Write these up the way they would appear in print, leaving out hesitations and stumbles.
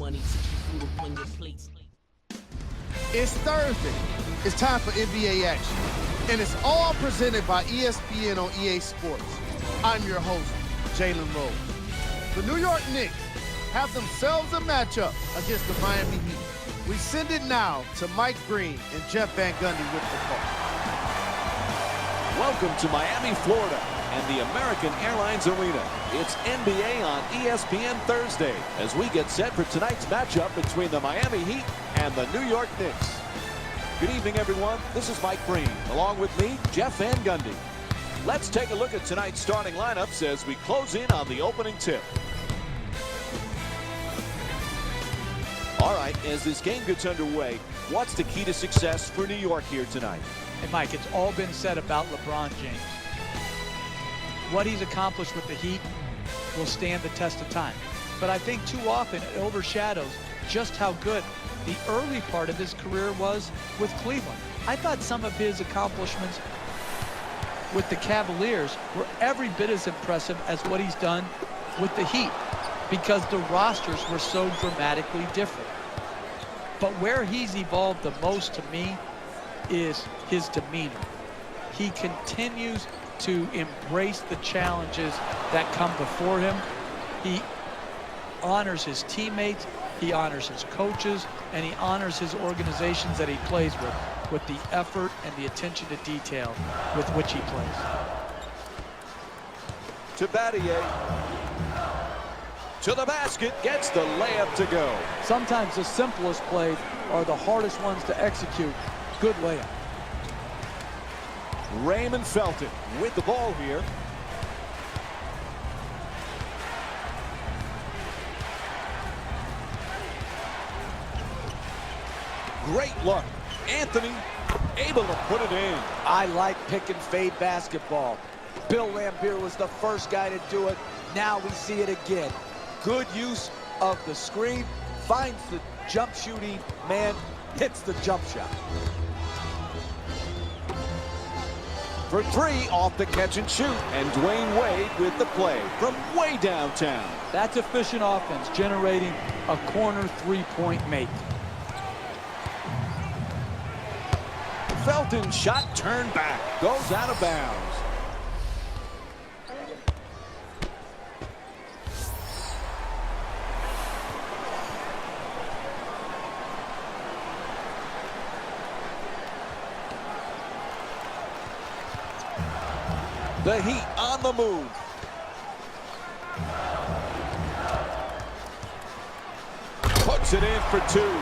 money to keep food up on your plates. It's Thursday. It's time for NBA action. And it's all presented by ESPN on EA Sports. I'm your host, Jalen Rose. The New York Knicks have themselves a matchup against the Miami Heat. We send it now to Mike Green and Jeff Van Gundy with the call. Welcome to Miami, Florida, and the American Airlines Arena. It's NBA on ESPN Thursday as we get set for tonight's matchup between the Miami Heat and the New York Knicks. Good evening, everyone. This is Mike Green. Along with me, Jeff Van Gundy. Let's take a look at tonight's starting lineups as we close in on the opening tip. All right, as this game gets underway, what's the key to success for New York here tonight? Hey, Mike, it's all been said about LeBron James. What he's accomplished with the Heat will stand the test of time. But I think too often it overshadows just how good the early part of his career was with Cleveland. I thought some of his accomplishments with the Cavaliers were every bit as impressive as what he's done with the Heat, because the rosters were so dramatically different. But where he's evolved the most to me is his demeanor. He continues to embrace the challenges that come before him. He honors his teammates, he honors his coaches, and he honors his organizations that he plays with the effort and the attention to detail with which he plays. To Battier. To the basket, gets the layup to go. Sometimes the simplest plays are the hardest ones to execute. Good layup. Raymond Felton with the ball here. Great look. Anthony able to put it in. I like pick and fade basketball. Bill Laimbeer was the first guy to do it. Now we see it again. Good use of the screen, finds the jump shooting man, hits the jump shot. For three, off the catch and shoot, and Dwayne Wade with the play from way downtown. That's efficient offense, generating a corner three-point make. Felton shot turned back, goes out of bounds. The Heat on the move. Puts it in for two.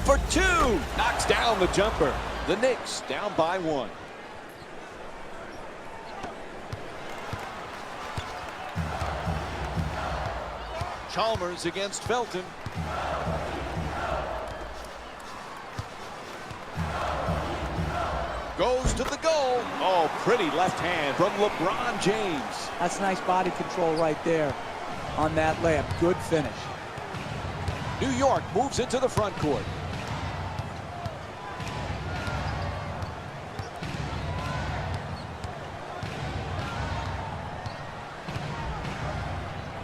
For two, knocks down the jumper. The Knicks down by one. Chalmers against Felton. Goes to the goal. Oh, pretty left hand from LeBron James. That's nice body control right there on that layup. Good finish. New York moves into the front court.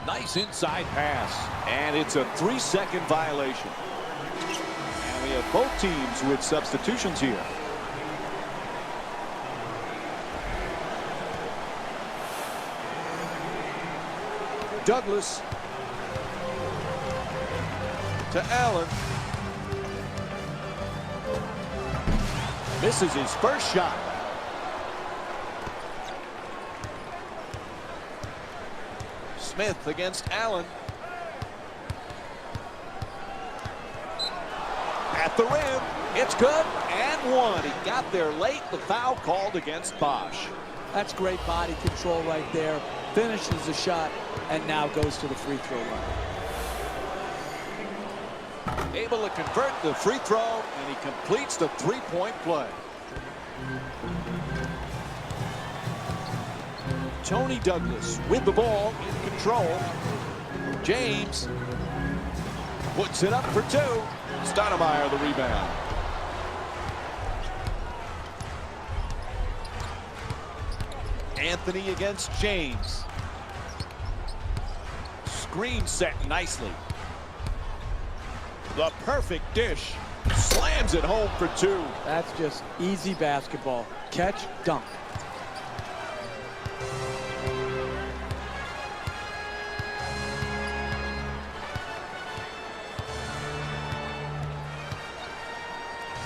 Nice inside pass, and it's a 3-second violation. And we have both teams with substitutions here. Douglas to Allen. Misses his first shot. Smith against Allen. At the rim, it's good, and one. He got there late. The foul called against Bosch. That's great body control right there. Finishes the shot and now goes to the free throw line. Able to convert the free throw, and he completes the three-point play. Tony Douglas with the ball in control. James puts it up for two. Stoudemire the rebound. Anthony against James. Screen set nicely. The perfect dish. Slams it home for two. That's just easy basketball. Catch, dunk.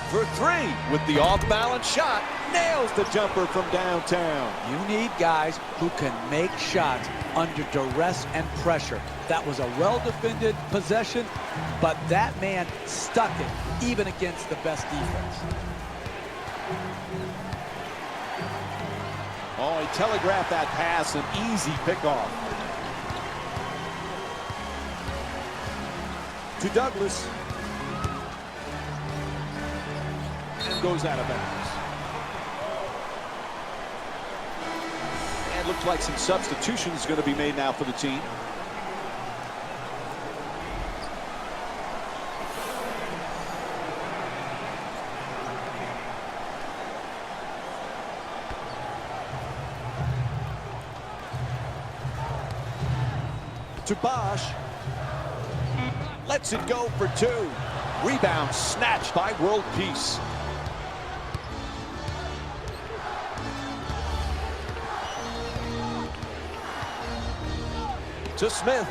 For three with the off-balance shot. Nails the jumper from downtown. You need guys who can make shots under duress and pressure. That was a well-defended possession, but that man stuck it even against the best defense. Oh, he telegraphed that pass, an easy pickoff. To Douglas. And goes out of bounds. And looks like some substitutions going to be made now for the team. To Bosch. Lets it go for two. Rebound snatched by World Peace. To Smith.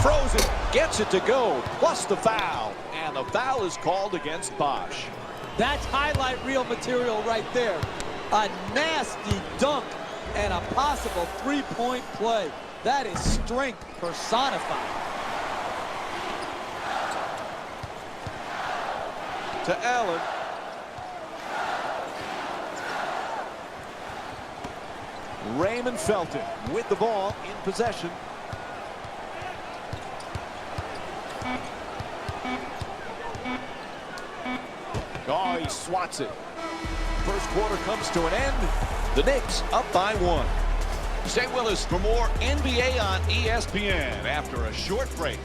Throws it, gets it to go, plus the foul. And the foul is called against Bosch. That's highlight reel material right there. A nasty dunk and a possible three-point play. That is strength personified. To Allen. Raymond Felton with the ball in possession. Oh, he swats it. First quarter comes to an end. The Knicks up by one. Stay with us for more NBA on ESPN after a short break.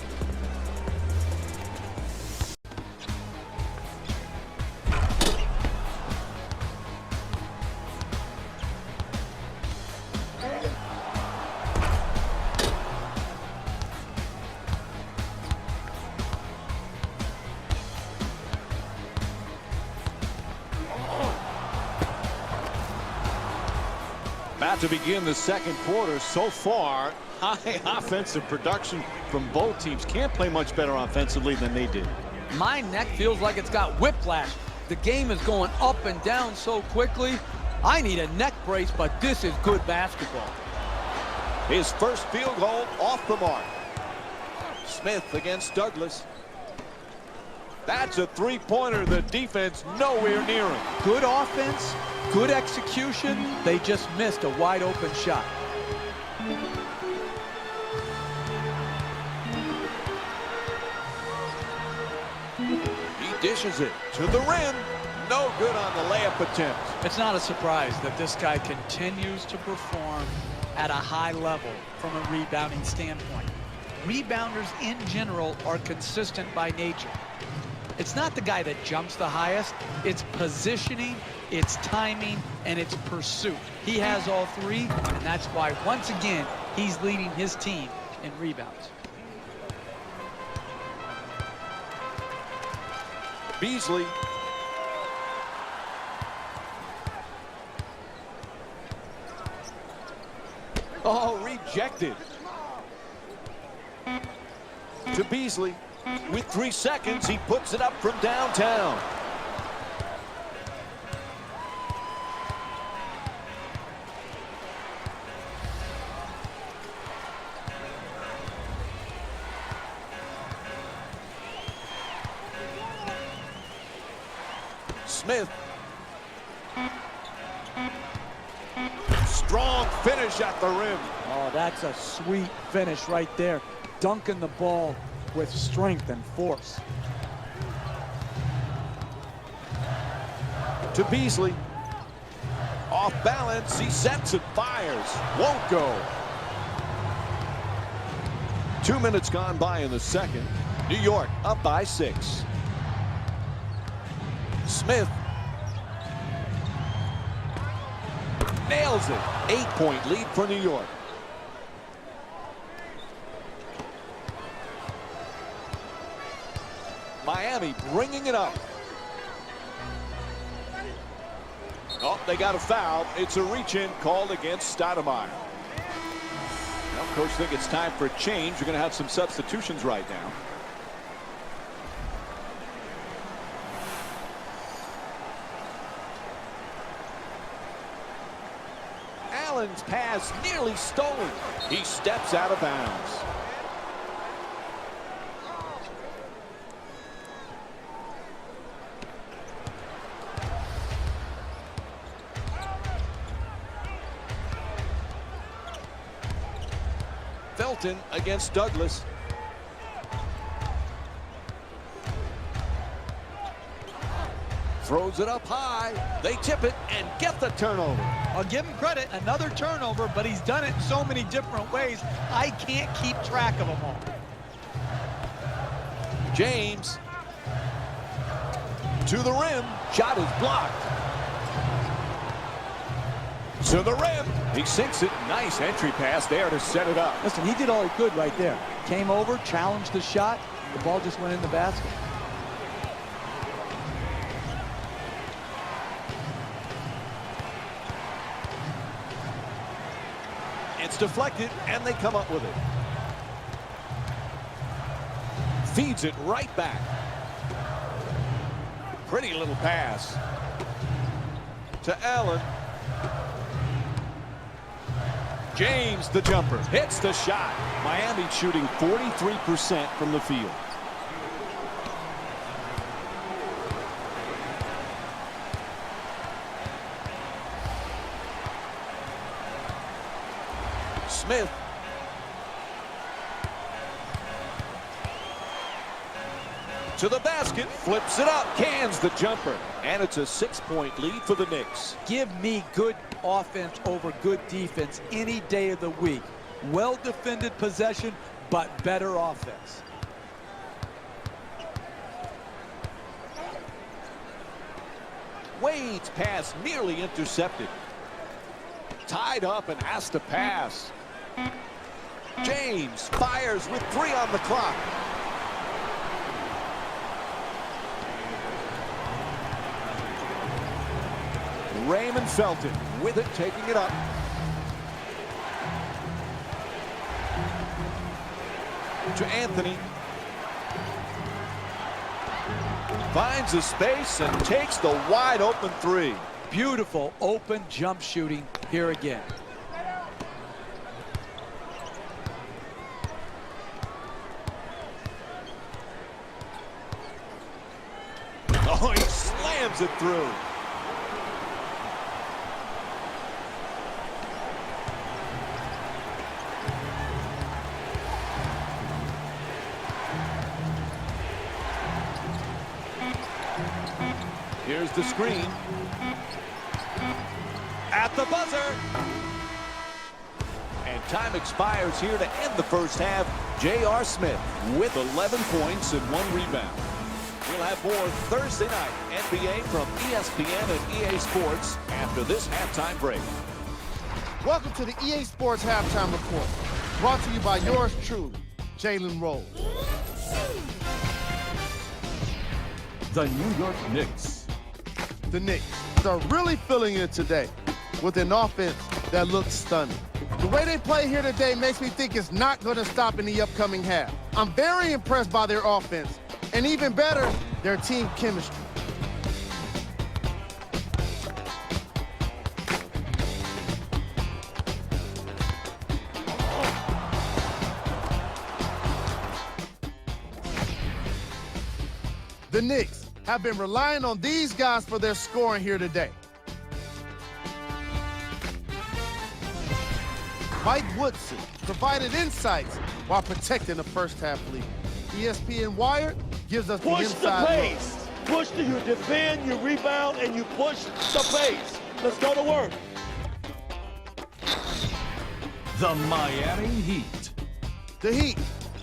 About to begin the second quarter. So far, high offensive production from both teams. Can't play much better offensively than they did. My neck feels like it's got whiplash. The game is going up and down so quickly. I need a neck brace, but this is good basketball. His first field goal off the mark. Smith against Douglas. That's a three-pointer. The defense nowhere near him. Good offense, good execution. They just missed a wide-open shot. He dishes it to the rim. No good on the layup attempt. It's not a surprise that this guy continues to perform at a high level from a rebounding standpoint. Rebounders in general are consistent by nature. It's not the guy that jumps the highest. It's positioning, it's timing, and it's pursuit. He has all three, and that's why, once again, he's leading his team in rebounds. Beasley. Oh, rejected. To Beasley. With 3 seconds, he puts it up from downtown. Smith. Strong finish at the rim. Oh, that's a sweet finish right there. Dunking the ball with strength and force. To Beasley. Off balance, he sets it, fires, won't go. 2 minutes gone by in the second. New York up by 6. Smith nails it. 8-point lead for New York. Miami bringing it up. Oh, they got a foul. It's a reach-in called against Stoudemire. Well, coach think it's time for a change. You're going to have some substitutions right now. Allen's pass nearly stolen. He steps out of bounds. Felton against Douglas. Throws it up high. They tip it and get the turnover. I'll give him credit. Another turnover, but he's done it in so many different ways. I can't keep track of them all. James to the rim. Shot is blocked. To the rim. He sinks it. Nice entry pass there to set it up. Listen, he did all he could right there. Came over, challenged the shot. The ball just went in the basket. It's deflected, and they come up with it. Feeds it right back. Pretty little pass. To Allen. James, the jumper, hits the shot. Miami shooting 43% from the field. Smith. To the basket, flips it up, cans the jumper, and it's a 6-point lead for the Knicks. Give me good offense over good defense any day of the week. Well defended possession, but better offense. Wade's pass nearly intercepted. Tied up and has to pass. James fires with 3 on the clock. Raymond Felton with it, taking it up. To Anthony. Finds a space and takes the wide open 3. Beautiful open jump shooting here again. Oh, he slams it through. Here's the screen. At the buzzer. And time expires here to end the first half. J.R. Smith with 11 points and 1 rebound. We'll have more Thursday night NBA from ESPN and EA Sports after this halftime break. Welcome to the EA Sports Halftime Report, brought to you by yours truly, Jalen Rose. The New York Knicks. The Knicks are really feeling it today with an offense that looks stunning. The way they play here today makes me think it's not going to stop in the upcoming half. I'm very impressed by their offense, and even better, their team chemistry. The Knicks have been relying on these guys for their scoring here today. Mike Woodson provided insights while protecting the first half lead. ESPN Wired gives us the inside look. push, you defend, you rebound, and you push the pace. Let's go to work. The Miami Heat. The Heat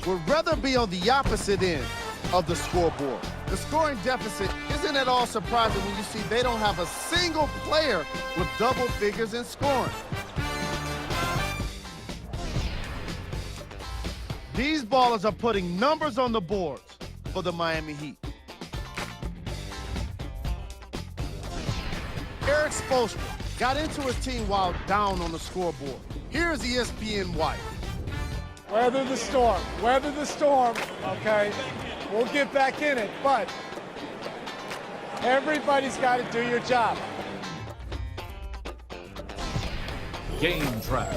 would rather be on the opposite end of the scoreboard. The scoring deficit isn't at all surprising when you see they don't have a single player with double figures in scoring. These ballers are putting numbers on the boards for the Miami Heat. Eric Spoelstra got into his team while down on the scoreboard. Here's ESPN White. Weather the storm, okay? We'll get back in it, but everybody's got to do your job. Game trash.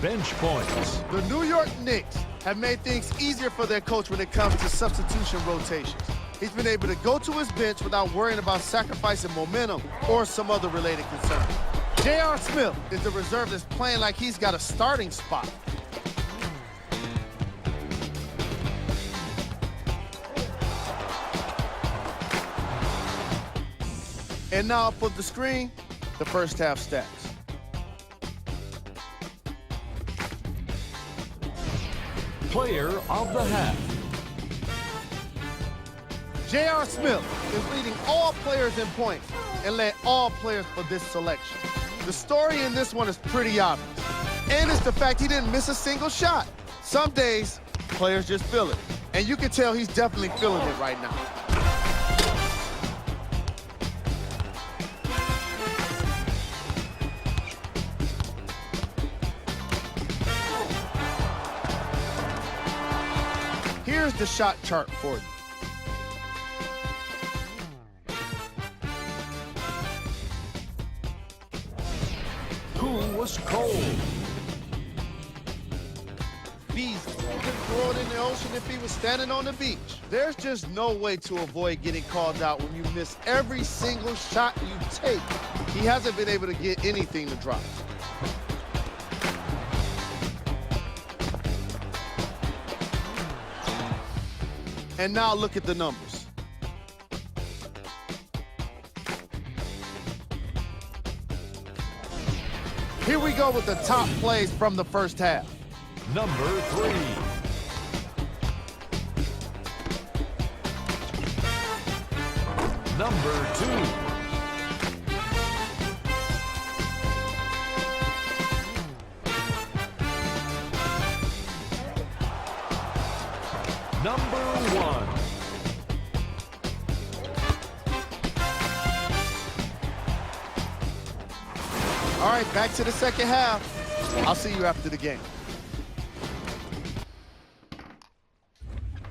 Bench points. The New York Knicks have made things easier for their coach when it comes to substitution rotations. He's been able to go to his bench without worrying about sacrificing momentum or some other related concern. J.R. Smith is the reserve that's playing like he's got a starting spot. And now up on the screen, the first half stats. Player of the half. J.R. Smith is leading all players in points and led all players for this selection. The story in this one is pretty obvious, and it's the fact he didn't miss a single shot. Some days, players just feel it, and you can tell he's definitely feeling it right now. Here's the shot chart for you. Who was cold? Beast could throw it in the ocean if he was standing on the beach. There's just no way to avoid getting called out when you miss every single shot you take. He hasn't been able to get anything to drop. And now look at the numbers. Here we go with the top plays from the first half. Number 3. Number 2. Number 1. All right, back to the second half. I'll see you after the game.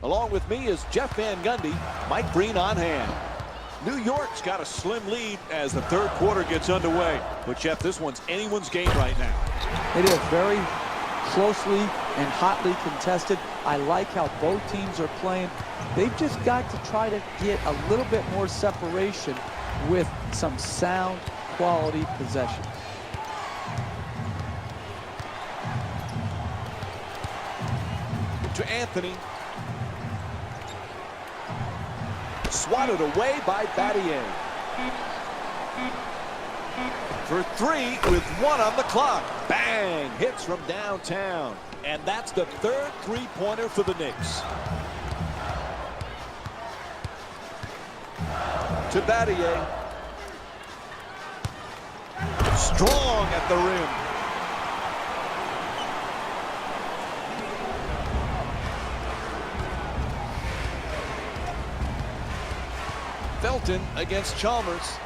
Along with me is Jeff Van Gundy, Mike Breen on hand. New York's got a slim lead as the third quarter gets underway. But Jeff, this one's anyone's game right now. It is very closely and hotly contested. I like how both teams are playing. They've just got to try to get a little bit more separation with some sound quality possessions. To Anthony. Swatted away by Battier. For 3 with 1 on the clock. Bang! Hits from downtown. And that's the third three-pointer for the Knicks. To Battier. Strong at the rim. Felton against Chalmers.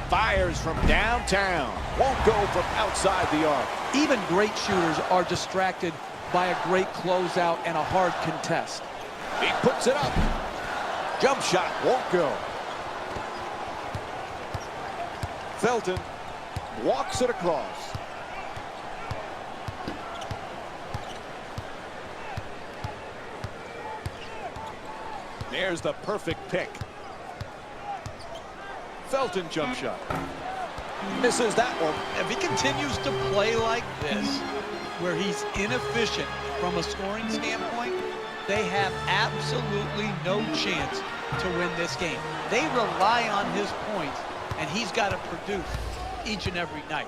Fires from downtown. Won't go from outside the arc. Even great shooters are distracted by a great closeout and a hard contest. He puts it up. Jump shot won't go. Felton walks it across. There's the perfect pick. Felton jump shot. Misses that one. If he continues to play like this, where he's inefficient from a scoring standpoint, they have absolutely no chance to win this game. They rely on his points, and he's got to produce each and every night.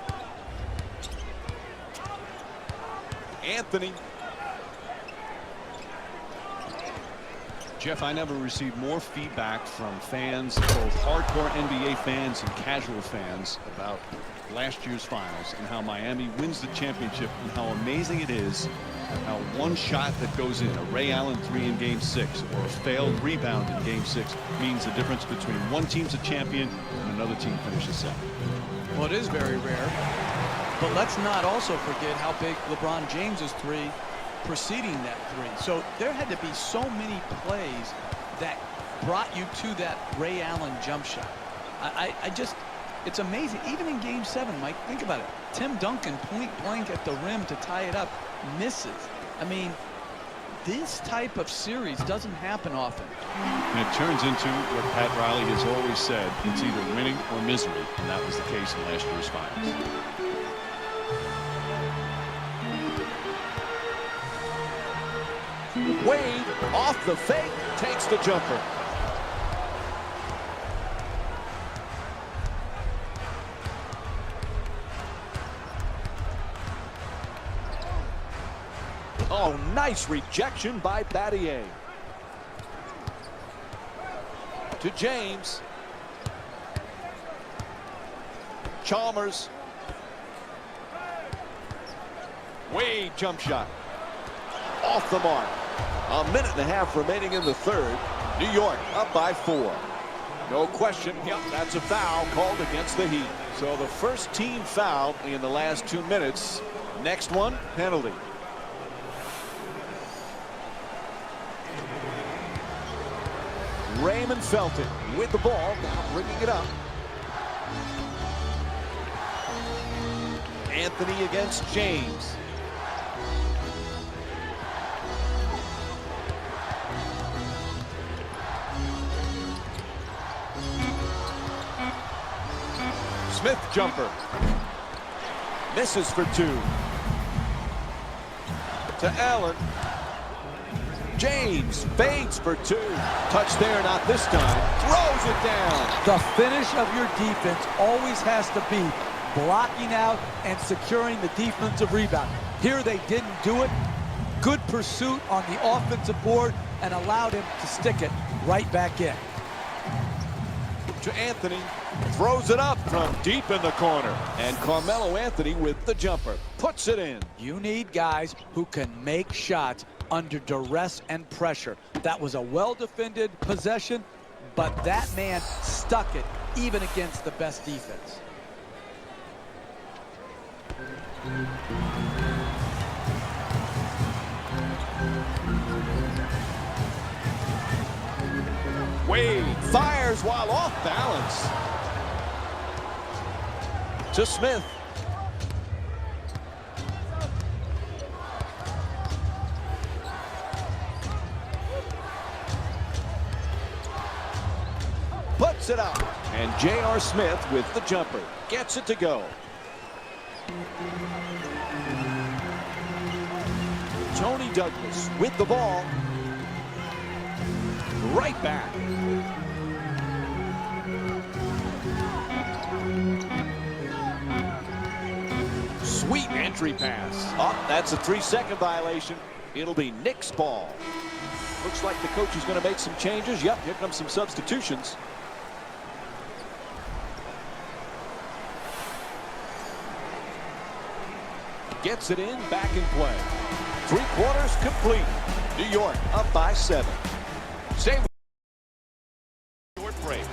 Anthony. Jeff, I never received more feedback from fans, both hardcore NBA fans and casual fans, about last year's finals and how Miami wins the championship and how amazing it is how one shot that goes in, a Ray Allen 3 in Game 6 or a failed rebound in Game 6, means the difference between one team's a champion and another team finishes second. Well, it is very rare, but let's not also forget how big LeBron James's 3 preceding that 3. So there had to be so many plays that brought you to that Ray Allen jump shot. I just, it's amazing. Even in Game 7, Mike, think about it. Tim Duncan point blank at the rim to tie it up, misses. I mean, this type of series doesn't happen often. And it turns into what Pat Riley has always said, it's either winning or misery, and that was the case in last year's finals. Wade off the fake, takes the jumper. Oh, nice rejection by Battier. To James. Chalmers. Wade jump shot. Off the mark. A minute and a half remaining in the third. New York up by 4. No question. Yep, that's a foul called against the Heat. So the first team foul in the last 2 minutes. Next one, penalty. Raymond Felton with the ball, now bringing it up. Anthony against James. Smith jumper. Misses for 2. To Allen. James fades for 2. Touch there, not this time. Throws it down. The finish of your defense always has to be blocking out and securing the defensive rebound. Here they didn't do it. Good pursuit on the offensive board and allowed him to stick it right back in. To Anthony. Throws it up from deep in the corner. And Carmelo Anthony with the jumper. Puts it in. You need guys who can make shots under duress and pressure. That was a well-defended possession, but that man stuck it even against the best defense. Wade fires while off balance. To Smith. Puts it up. And J.R. Smith with the jumper. Gets it to go. Tony Douglas with the ball. Right back. Sweet entry pass. Oh, that's a 3-second violation. It'll be Knicks ball. Looks like the coach is going to make some changes. Yep, here comes some substitutions. Gets it in, back in play. 3/4 complete. New York up by 7. Stay with short break.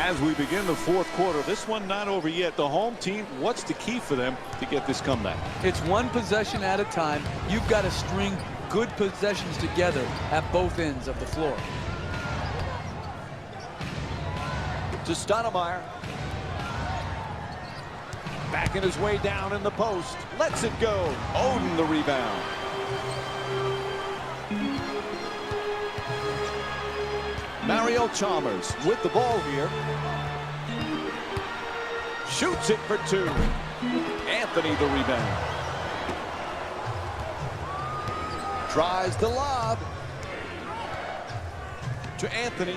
As we begin the 4th quarter, this one not over yet. The home team, what's the key for them to get this comeback? It's one possession at a time. You've got to string good possessions together at both ends of the floor. To Stoudemire. Backing his way down in the post. Lets it go. Oden the rebound. Mario Chalmers with the ball here. Shoots it for two. Anthony the rebound. Tries the lob. To Anthony.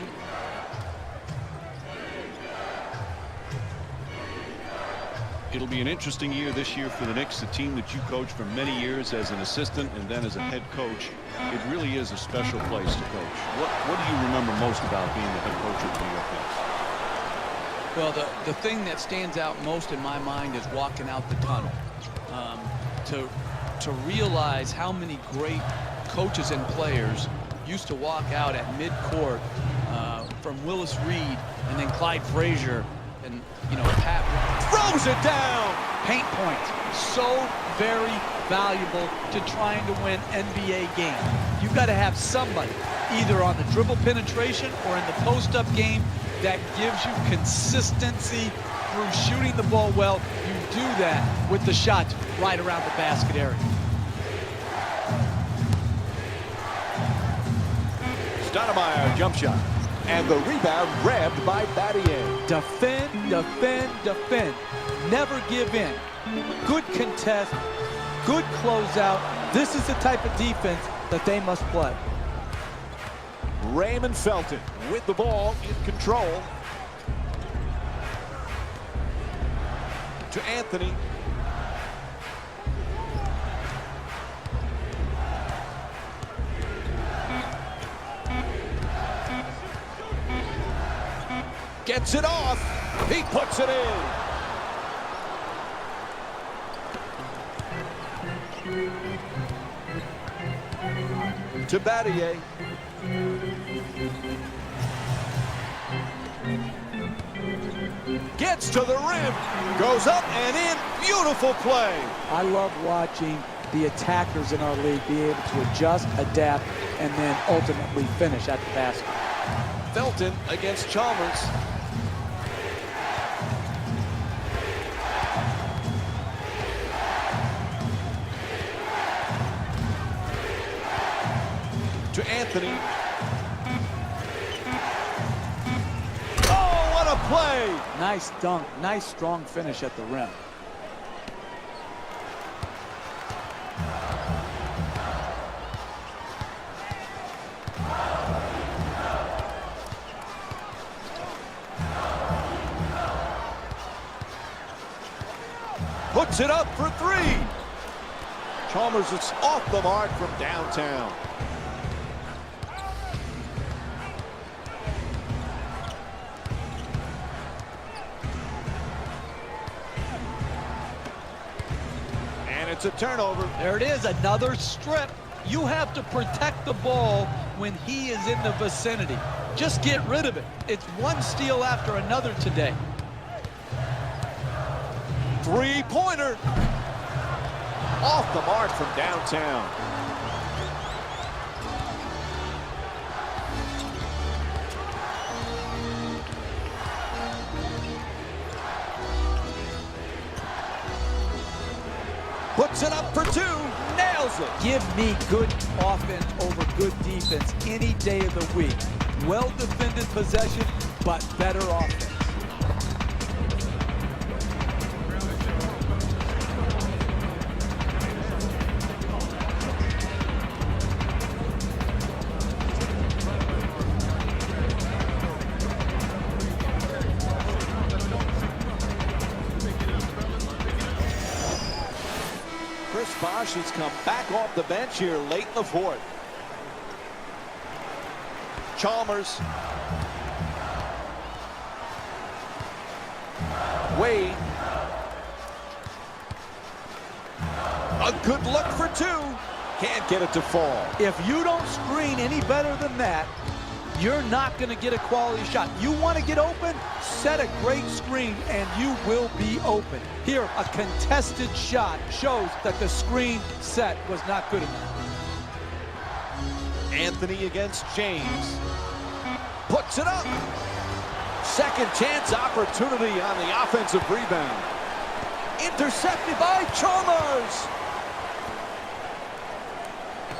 It'll be an interesting year this year for the Knicks, a team that you coached for many years as an assistant and then as a head coach. It really is a special place to coach. What do you remember most about being the head coach of the New York Knicks? Well, the thing that stands out most in my mind is walking out the tunnel. To realize how many great coaches and players used to walk out at midcourt from Willis Reed and then Clyde Frazier and, you know, Pat Throws it down. paint points. So very valuable to trying to win NBA games. You've got to have somebody either on the dribble penetration or in the post-up game that gives you consistency through shooting the ball well. You do that with the shots right around the basket area. Stoudemire jump shot. And the rebound grabbed by Battier. Defend, defend, defend. Never give in. Good contest, good closeout. This is the type of defense that they must play. Raymond Felton with the ball in control. To Anthony. Gets it off. He puts it in. To Battier. Gets to the rim. Goes up and in. Beautiful play. I love watching the attackers in our league be able to adjust, adapt, and then ultimately finish at the basket. Felton against Chalmers. To Anthony. Oh, what a play! Nice dunk, nice strong finish at the rim. Puts it up for three. Chalmers is off the mark from downtown. And it's a turnover. There it is, another strip. You have to protect the ball when he is in the vicinity. Just get rid of it. It's one steal after another today. Three-pointer. Off the mark from downtown. Puts it up for two. Nails it. Give me good offense over good defense any day of the week. Well-defended possession, but better offense. Chris Bosh has come back off the bench here late in the fourth. Chalmers. Wade. A good look for two. Can't get it to fall. If you don't screen any better than that, you're not going to get a quality shot. You want to get open, set a great screen, and you will be open. Here, a contested shot shows that the screen set was not good enough. Anthony against James. Puts it up. Second chance opportunity on the offensive rebound. Intercepted by Chalmers.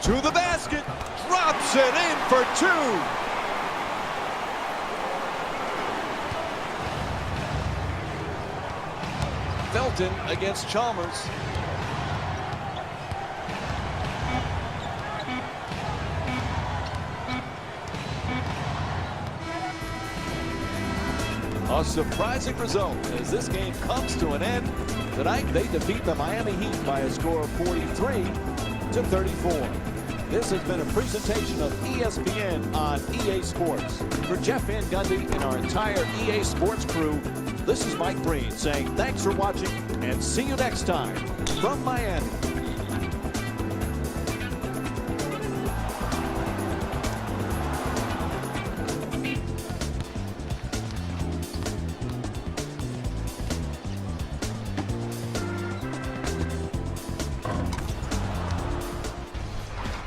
To the basket. Drops it in for two. Felton against Chalmers. A surprising result as this game comes to an end. Tonight they defeat the Miami Heat by a score of 43-34. This has been a presentation of ESPN on EA Sports. For Jeff Van Gundy and our entire EA Sports crew, this is Mike Breen saying thanks for watching and see you next time from Miami.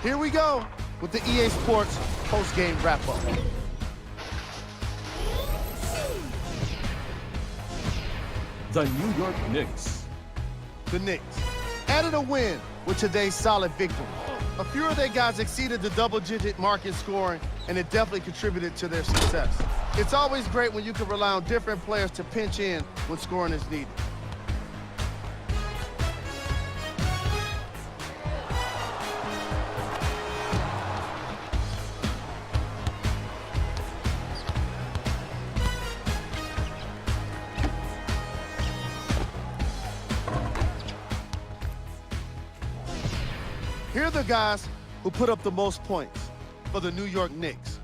Here we go with the EA Sports post-game wrap-up. The New York Knicks. The Knicks added a win with today's solid victory. A few of their guys exceeded the double-digit mark in scoring, and it definitely contributed to their success. It's always great when you can rely on different players to pinch in when scoring is needed. Here are the guys who put up the most points for the New York Knicks.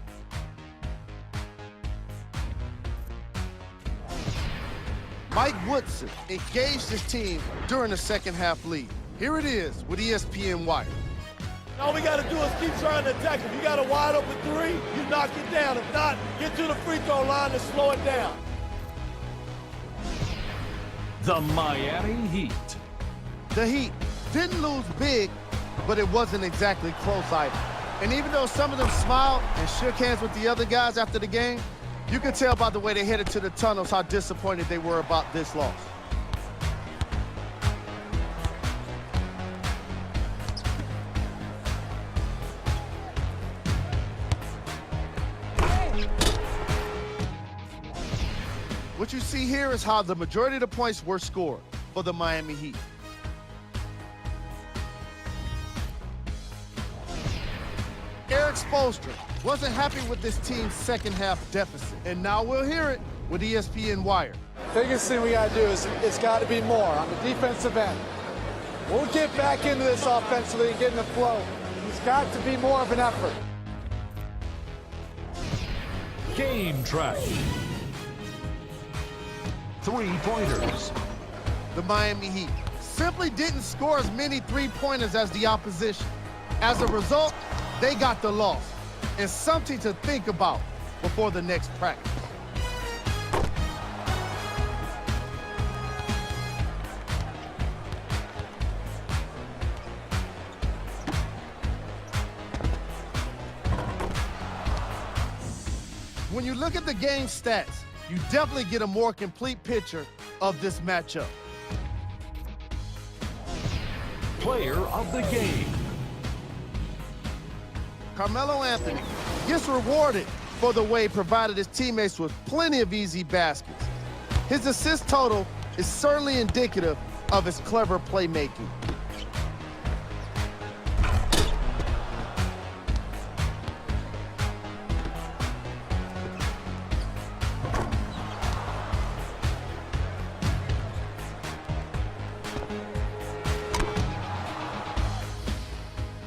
Mike Woodson engaged his team during the second half lead. Here it is with ESPN Wire. All we got to do is keep trying to attack. If you got a wide open three, you knock it down. If not, get to the free throw line and slow it down. The Miami Heat. The Heat didn't lose big, but it wasn't exactly close either. And even though some of them smiled and shook hands with the other guys after the game, you can tell by the way they headed to the tunnels how disappointed they were about this loss. What you see here is how the majority of the points were scored for the Miami Heat. Eric Spoelstra wasn't happy with this team's second half deficit, and now we'll hear it with ESPN Wire. Biggest thing we got to do is it's got to be more on the defensive end. We'll get back into this offensively and get in the flow. It's got to be more of an effort. Game track. 3-pointers. The Miami Heat simply didn't score as many three-pointers as the opposition. As a result, they got the loss, and something to think about before the next practice. When you look at the game stats, you definitely get a more complete picture of this matchup. Player of the game. Carmelo Anthony gets rewarded for the way he provided his teammates with plenty of easy baskets. His assist total is certainly indicative of his clever playmaking.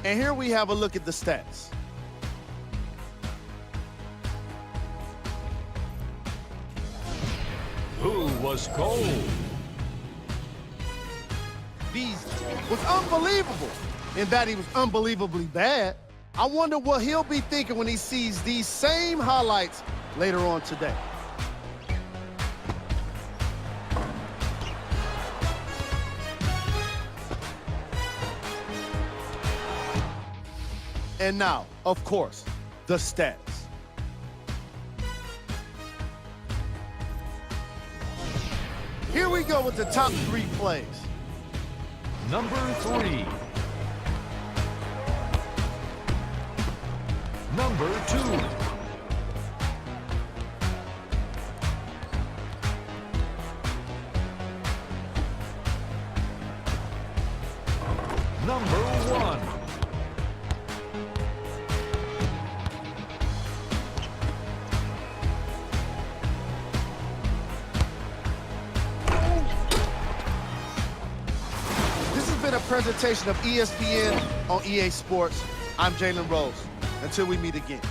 And here we have a look at the stats. Who was cold? Beasley was unbelievable in that he was unbelievably bad. I wonder what he'll be thinking when he sees these same highlights later on today. And now, of course, the stats. Here we go with the top 3 plays. Number 3. Number 2. Number 1. This has been a presentation of ESPN on EA Sports. I'm Jalen Rose. Until we meet again.